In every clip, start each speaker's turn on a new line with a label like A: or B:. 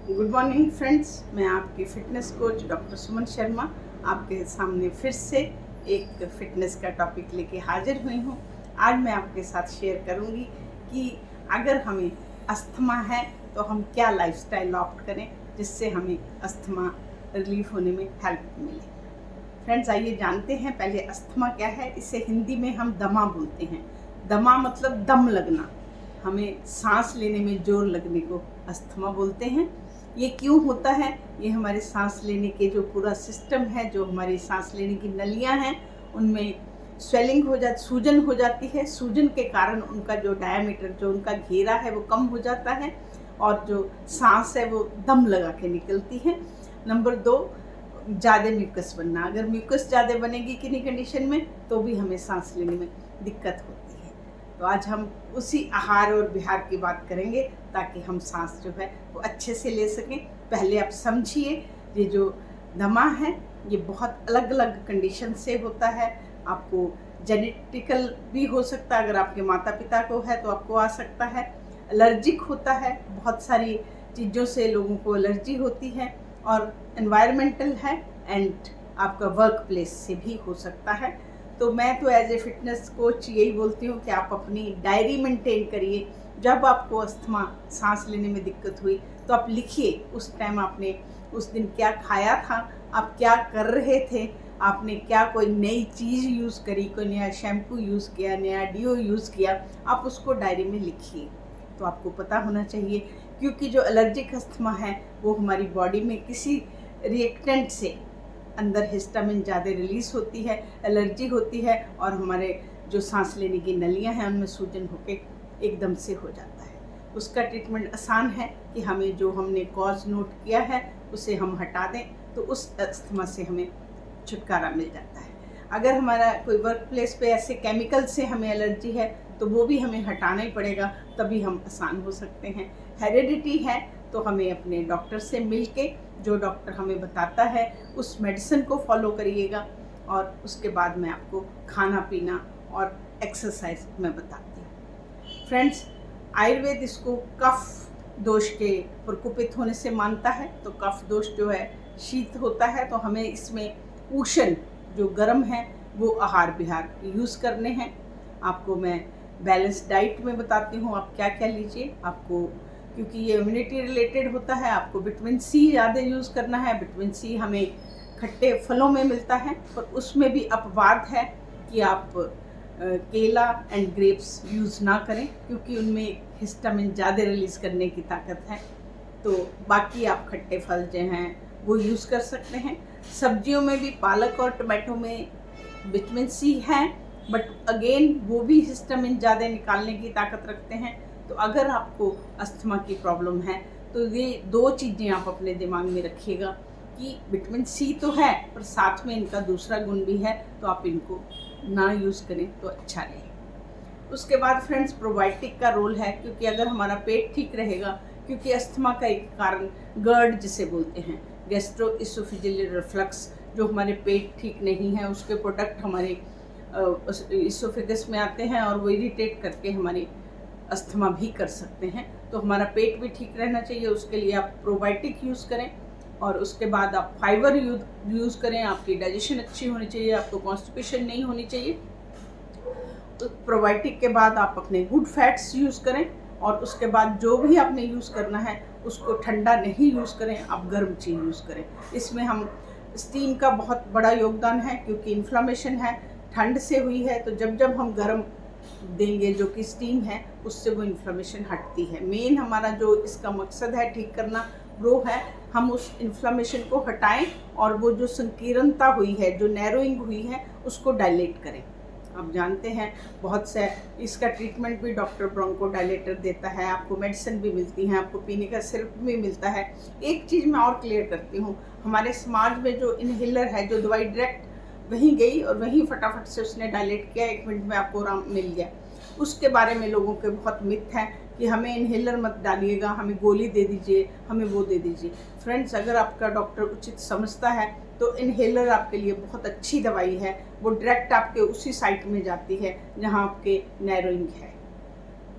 A: Good morning friends, मैं आपकी fitness coach doctor Suman Sharma आपके सामने फिर से एक फ़िटनेस का टॉपिक लेके हाजिर हुई हूँ। आज मैं आपके साथ शेयर करूँगी कि अगर हमें अस्थमा है तो हम क्या लाइफस्टाइल ऑप्ट करें जिससे हमें अस्थमा रिलीफ होने में हेल्प मिले। फ्रेंड्स, आइए जानते हैं पहले अस्थमा क्या है। इसे हिंदी में हम दमा बोलते हैं। दमा मतलब दम लगना, हमें सांस लेने में जोर लगने को अस्थमा बोलते हैं। ये क्यों होता है? ये हमारे सांस लेने के जो पूरा सिस्टम है, जो हमारी सांस लेने की नलियां हैं, उनमें स्वेलिंग हो जाती, सूजन हो जाती है। सूजन के कारण उनका जो डायमीटर, जो उनका घेरा है, वो कम हो जाता है और जो सांस है वो दम लगा के निकलती है। नंबर 2, ज़्यादा म्यूकस बनना। अगर म्यूकस ज़्यादा बनेगी किन्हीं कंडीशन में तो भी हमें सांस लेने में दिक्कत होती है। तो आज हम उसी आहार और विहार की बात करेंगे ताकि हम सांस जो है वो अच्छे से ले सकें। पहले आप समझिए, ये जो दमा है ये बहुत अलग अलग कंडीशन से होता है। आपको जेनेटिकल भी हो सकता है, अगर आपके माता पिता को है तो आपको आ सकता है। एलर्जिक होता है, बहुत सारी चीज़ों से लोगों को एलर्जी होती है। और एनवायरमेंटल है एंड आपका वर्क प्लेस से भी हो सकता है। तो मैं तो एज ए फिटनेस कोच यही बोलती हूँ कि आप अपनी डायरी मेंटेन करिए। जब आपको अस्थमा, सांस लेने में दिक्कत हुई तो आप लिखिए उस टाइम आपने उस दिन क्या खाया था, आप क्या कर रहे थे, आपने क्या कोई नई चीज़ यूज़ करी, कोई नया शैम्पू यूज़ किया, नया डिओ यूज़ किया, आप उसको डायरी में लिखिए। तो आपको पता होना चाहिए, क्योंकि जो एलर्जिक अस्थमा है वो हमारी बॉडी में किसी रिएक्टेंट से अंदर हिस्टामिन ज़्यादा रिलीज़ होती है, एलर्जी होती है और हमारे जो सांस लेने की नलियां हैं उनमें सूजन होके एकदम से हो जाता है। उसका ट्रीटमेंट आसान है कि हमें जो हमने कॉज नोट किया है उसे हम हटा दें तो उस अस्थमा से हमें छुटकारा मिल जाता है। अगर हमारा कोई वर्क प्लेस पे ऐसे केमिकल से हमें एलर्जी है तो वो भी हमें हटाना ही पड़ेगा, तभी हम आसान हो सकते हैं। हेरिडिटी है तो हमें अपने डॉक्टर से मिल के, जो डॉक्टर हमें बताता है उस मेडिसिन को फॉलो करिएगा। और उसके बाद मैं आपको खाना पीना और एक्सरसाइज में बताती हूँ। फ्रेंड्स, आयुर्वेद इसको कफ दोष के प्रकोपित होने से मानता है। तो कफ दोष जो है शीत होता है, तो हमें इसमें उष्ण जो गर्म है वो आहार विहार यूज़ करने हैं। आपको मैं बैलेंस डाइट में बताती हूँ आप क्या क्या लीजिए। आपको, क्योंकि ये इम्यूनिटी रिलेटेड होता है, आपको विटामिन सी ज़्यादा यूज़ करना है। विटामिन सी हमें खट्टे फलों में मिलता है, पर उसमें भी अपवाद है कि आप केला एंड ग्रेप्स यूज़ ना करें, क्योंकि उनमें हिस्टामिन ज़्यादा रिलीज़ करने की ताकत है। तो बाकी आप खट्टे फल जो हैं वो यूज़ कर सकते हैं। सब्जियों में भी पालक और टमाटो में विटामिन सी है, बट अगेन वो भी हिस्टामिन ज़्यादा निकालने की ताकत रखते हैं। तो अगर आपको अस्थमा की प्रॉब्लम है तो ये दो चीज़ें आप अपने दिमाग में रखिएगा कि विटामिन सी तो है पर साथ में इनका दूसरा गुण भी है, तो आप इनको ना यूज़ करें तो अच्छा रहे। उसके बाद फ्रेंड्स, प्रोबायोटिक का रोल है, क्योंकि अगर हमारा पेट ठीक रहेगा, क्योंकि अस्थमा का एक कारण गर्ड जिसे बोलते हैं, गैस्ट्रो इसोफेजियल रिफ्लक्स, जो हमारे पेट ठीक नहीं है उसके प्रोडक्ट हमारे इसोफेगस में आते हैं और वो इरिटेट करके हमारी अस्थमा भी कर सकते हैं। तो हमारा पेट भी ठीक रहना चाहिए, उसके लिए आप प्रोबायोटिक यूज़ करें। और उसके बाद आप फाइबर यूज़ करें। आपकी डाइजेशन अच्छी होनी चाहिए, आपको कॉन्स्टिपेशन नहीं होनी चाहिए। तो प्रोबायोटिक के बाद आप अपने गुड फैट्स यूज़ करें। और उसके बाद जो भी आपने यूज़ करना है उसको ठंडा नहीं यूज़ करें, आप गर्म चीज़ यूज़ करें। इसमें हम स्टीम का बहुत बड़ा योगदान है, क्योंकि इन्फ्लामेशन है, ठंड से हुई है, तो जब जब हम गर्म देंगे जो कि स्टीम है उससे वो इन्फ्लामेशन हटती है। मेन हमारा जो इसका मकसद है ठीक करना वो है हम उस इन्फ्लामेशन को हटाएं और वो जो संकीर्णता हुई है, जो नैरोइंग हुई है, उसको डायलेट करें। आप जानते हैं बहुत से इसका ट्रीटमेंट भी डॉक्टर ब्रोंको डायलेटर देता है, आपको मेडिसिन भी मिलती हैं, आपको पीने का सिरप भी मिलता है। एक चीज़ मैं और क्लियर करती हूँ, हमारे समाज में जो इनहेलर है, जो दवाई डायरेक्ट वहीं गई और वहीं फटाफट से उसने डायलेट किया, 1 मिनट में आपको आराम मिल गया, उसके बारे में लोगों के बहुत मिथ है कि हमें इनहेलर मत डालिएगा, हमें गोली दे दीजिए, हमें वो दे दीजिए। फ्रेंड्स, अगर आपका डॉक्टर उचित समझता है तो इनहेलर आपके लिए बहुत अच्छी दवाई है। वो डायरेक्ट आपके उसी साइट में जाती है जहाँ आपके नैरोइंग है।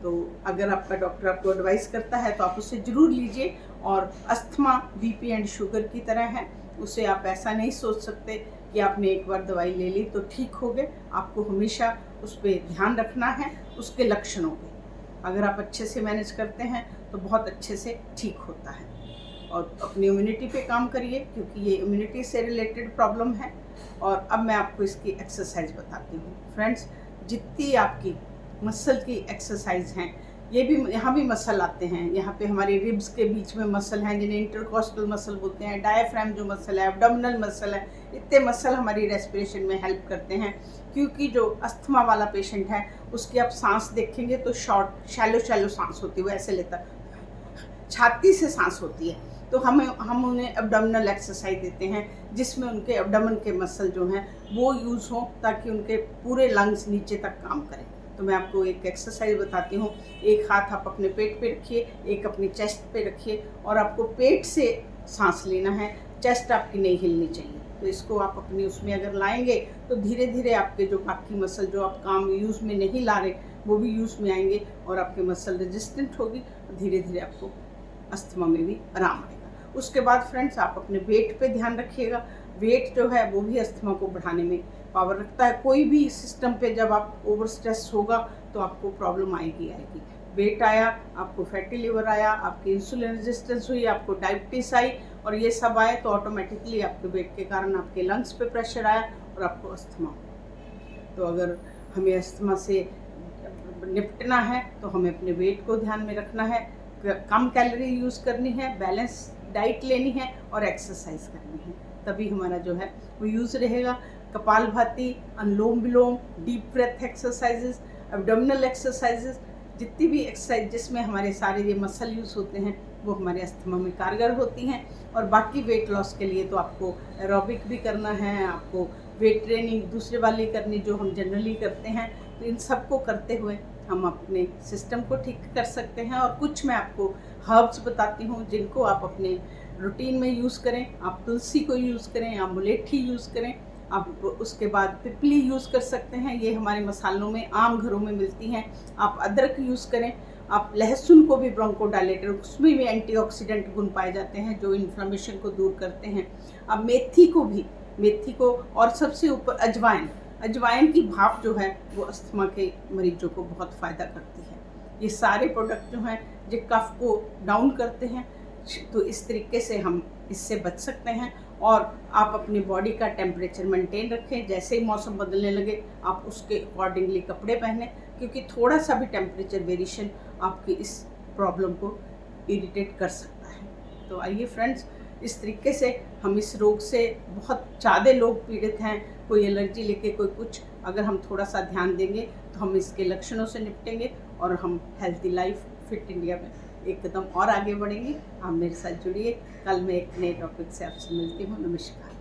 A: तो अगर आपका डॉक्टर आपको एडवाइस करता है तो आप उससे ज़रूर लीजिए और अस्थमा बीपी एंड शुगर की तरह है, उसे आप ऐसा नहीं सोच सकते कि आपने एक बार दवाई ले ली तो ठीक हो गए। आपको हमेशा उस पर ध्यान रखना है, उसके लक्षणों पे। अगर आप अच्छे से मैनेज करते हैं तो बहुत अच्छे से ठीक होता है। और अपनी इम्यूनिटी पे काम करिए, क्योंकि ये इम्यूनिटी से रिलेटेड प्रॉब्लम है। और अब मैं आपको इसकी एक्सरसाइज बताती हूँ। फ्रेंड्स, जितनी आपकी मसल की एक्सरसाइज हैं, ये भी यहाँ भी मसल आते हैं। यहाँ पे हमारे रिब्स के बीच में मसल हैं जिन्हें इंटरकॉस्टल मसल बोलते हैं, डायफ्राम जो मसल है, एब्डोमिनल मसल है। इतने मसल हमारी रेस्पिरेशन में हेल्प करते हैं। क्योंकि जो अस्थमा वाला पेशेंट है उसकी आप सांस देखेंगे तो शॉर्ट शैलो सांस होती है, वो ऐसे लेता, छाती से सांस होती है। तो हम उन्हें एब्डोमिनल एक्सरसाइज देते हैं जिसमें उनके एब्डोमेन के मसल जो हैं वो यूज़ हों, ताकि उनके पूरे लंग्स नीचे तक काम करें। तो मैं आपको एक एक्सरसाइज बताती हूँ। एक हाथ आप अपने पेट पे रखिए, एक अपनी चेस्ट पे रखिए, और आपको पेट से सांस लेना है, चेस्ट आपकी नहीं हिलनी चाहिए। तो इसको आप अपनी उसमें अगर लाएंगे तो धीरे धीरे आपके जो बाकी मसल जो आप काम यूज़ में नहीं ला रहे वो भी यूज़ में आएंगे, और आपके मसल रेजिस्टेंट होगी। तो धीरे धीरे आपको अस्थमा में भी आराम आएगा। उसके बाद फ्रेंड्स, आप अपने वेट पे ध्यान रखिएगा। वेट जो है वो भी अस्थमा को बढ़ाने में पावर रखता है। कोई भी सिस्टम पे जब आप ओवर स्ट्रेस होगा तो आपको प्रॉब्लम आएगी। वेट आया, आपको फैटी लिवर आया, आपकी इंसुलिन रेजिस्टेंस हुई, आपको डायबिटीज आई, और ये सब आए तो ऑटोमेटिकली आपके वेट के कारण आपके लंग्स पे प्रेशर आया और आपको अस्थमा हो। तो अगर हमें अस्थमा से निपटना है तो हमें अपने वेट को ध्यान में रखना है, कम कैलोरी यूज़ करनी है, बैलेंस डाइट लेनी है और एक्सरसाइज करनी है, तभी हमारा जो है वो यूज़ रहेगा। Kapalbhati, Anulom Vilom, deep breath exercises, abdominal exercises, जितनी भी एक्सरसाइज जिसमें हमारे सारे ये मसल यूज़ होते हैं वो हमारे अस्थमा में कारगर होती हैं। और बाकी वेट लॉस के लिए तो आपको एरोबिक भी करना है, आपको वेट ट्रेनिंग दूसरे वाली करनी जो हम जनरली करते हैं। तो इन सब को करते हुए हम अपने सिस्टम को ठीक कर सकते हैं। और कुछ मैं आपको हर्ब्स बताती हूँ जिनको आप अपने रूटीन में यूज़ करें। आप तुलसी को यूज़ करें, आप मुलेठी यूज़ करें, आप उसके बाद पिपली यूज़ कर सकते हैं, ये हमारे मसालों में आम घरों में मिलती हैं। आप अदरक यूज़ करें, आप लहसुन को भी ब्रोंकोडायलेटर, उसमें भी एंटीऑक्सीडेंट गुण पाए जाते हैं जो इन्फ्लेमेशन को दूर करते हैं। अब मेथी को, और सबसे ऊपर अजवाइन की भाप जो है वो अस्थमा के मरीजों को बहुत फ़ायदा करती है। ये सारे प्रोडक्ट जो हैं जो कफ को डाउन करते हैं। तो इस तरीके से हम इससे बच सकते हैं। और आप अपनी बॉडी का टेम्परेचर मेंटेन रखें। जैसे ही मौसम बदलने लगे आप उसके अकॉर्डिंगली कपड़े पहनें, क्योंकि थोड़ा सा भी टेम्परेचर वेरिएशन आपकी इस प्रॉब्लम को इरिटेट कर सकता है। तो आइए फ्रेंड्स, इस तरीके से हम इस रोग से, बहुत ज़्यादा लोग पीड़ित हैं, कोई एलर्जी लेके कोई कुछ, अगर हम थोड़ा सा ध्यान देंगे तो हम इसके लक्षणों से निपटेंगे और हम हेल्थी लाइफ, फिट इंडिया में एक कदम और आगे बढ़ेंगे। आप मेरे साथ जुड़िए। कल मैं एक नए टॉपिक से आपसे मिलती हूँ। नमस्कार।